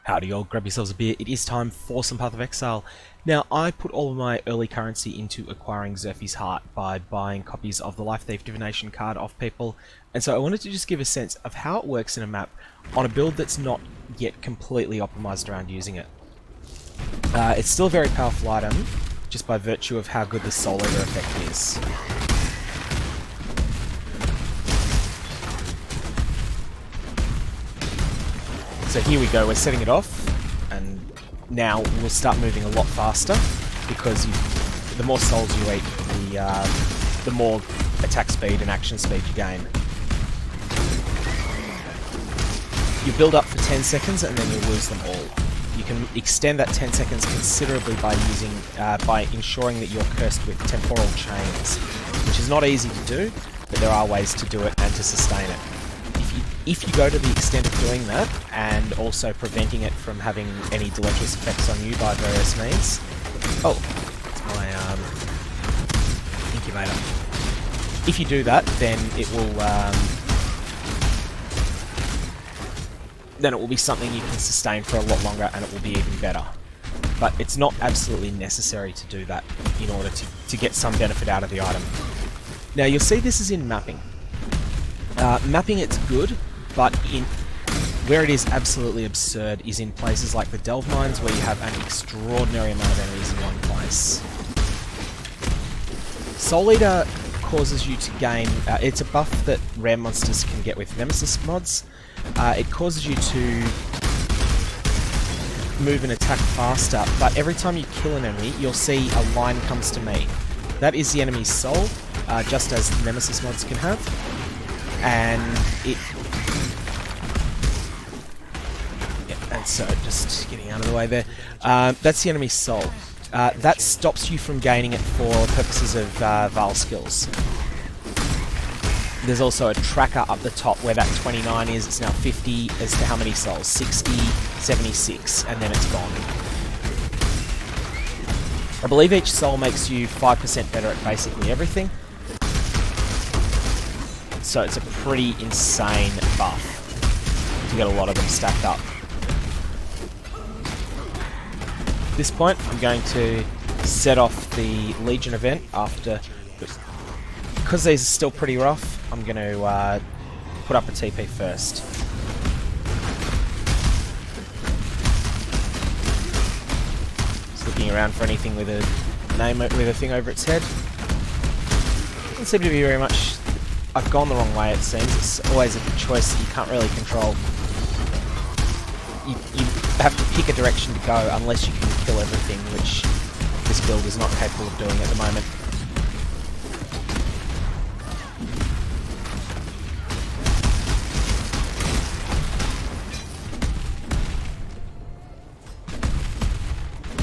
Howdy all, grab yourselves a beer, it is time for some Path of Exile. Now, I put all of my early currency into acquiring Zerphi's Heart by buying copies of the Life Thief Divination card off people, and so I wanted to just give a sense of how it works in a map on a build that's not yet completely optimized around using it. It's still a very powerful item, just by virtue of how good the Soul Eater effect is. So here we go, we're setting it off, and now we'll start moving a lot faster, because the more souls you eat, the more attack speed and action speed you gain. You build up for 10 seconds and then you lose them all. You can extend that 10 seconds considerably by ensuring that you're cursed with temporal chains, which is not easy to do, but there are ways to do it and to sustain it. If you go to the extent of doing that, and also preventing it from having any deleterious effects on you by various means... Oh, it's my incubator. If you do that, then it will be something you can sustain for a lot longer, and it will be even better. But it's not absolutely necessary to do that in order to get some benefit out of the item. Now you'll see this is in mapping. Mapping it's good, but where it is absolutely absurd is in places like the Delve Mines, where you have an extraordinary amount of enemies in one place. Soul Eater causes you to gain... it's a buff that rare monsters can get with Nemesis mods. It causes you to move and attack faster, but every time you kill an enemy, you'll see a line comes to me. That is the enemy's soul, just as the Nemesis mods can have. And it... yeah, and so, just getting out of the way there. That's the enemy's soul. That stops you from gaining it for purposes of Val skills. There's also a tracker up the top where that 29 is, it's now 50 as to how many souls, 60, 76, and then it's gone. I believe each soul makes you 5% better at basically everything. So it's a pretty insane buff to get a lot of them stacked up. At this point, I'm going to set off the Legion event after... Because these are still pretty rough, I'm going to put up a TP first. Just looking around for anything with a name with a thing over its head. Doesn't seem to be very much. I've gone the wrong way, it seems. It's always a choice that you can't really control. You have to pick a direction to go unless you can kill everything, which this build is not capable of doing at the moment.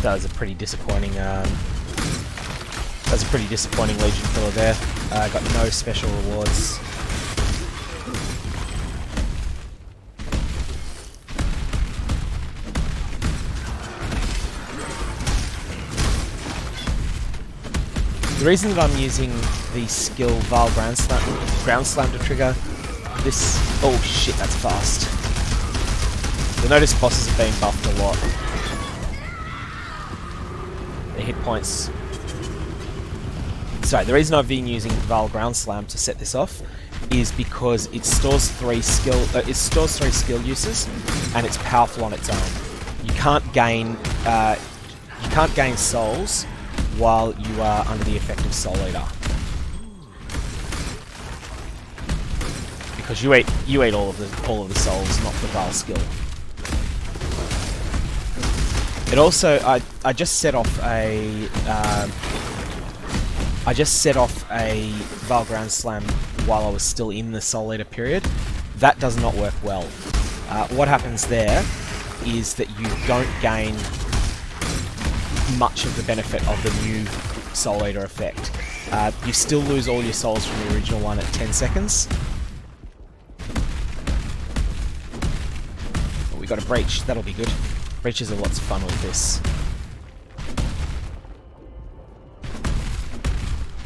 That was a pretty disappointing. Legion killer there. Got no special rewards. The reason that I'm using the skill Vile Ground Slam to trigger this... Oh shit, that's fast. You'll notice bosses have been buffed a lot. The hit points... Sorry, the reason I've been using Vile Ground Slam to set this off is because it stores three skill uses, and it's powerful on its own. You can't gain souls while you are under the effect of Soul Eater, because you eat all of the souls, not the Vile skill. It also I just set off a Vile Ground Slam while I was still in the Soul Eater period. That does not work well. What happens there is that you don't gain much of the benefit of the new Soul Eater effect. You still lose all your souls from the original one at 10 seconds. But we got a breach, that'll be good. Breaches are lots of fun with this.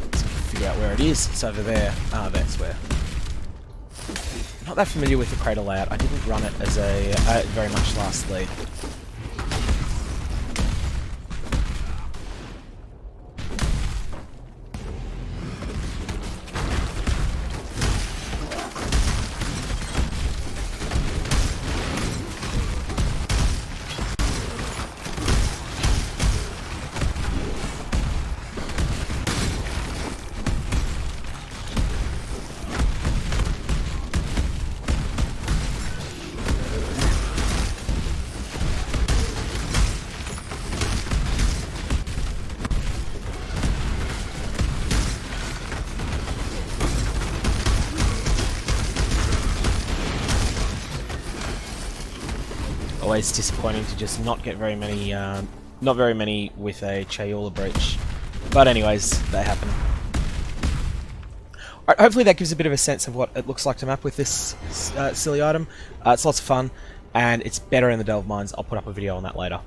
Let's figure out where it is. It's over there. Ah, that's where. not that familiar with the crater layout. I didn't run it as a very much last league. Always disappointing to just not get very many, not very many with a Chayula breach. But anyways, they happen. Alright, hopefully that gives a bit of a sense of what it looks like to map with this silly item. It's lots of fun, and it's better in the Delve Mines. I'll put up a video on that later.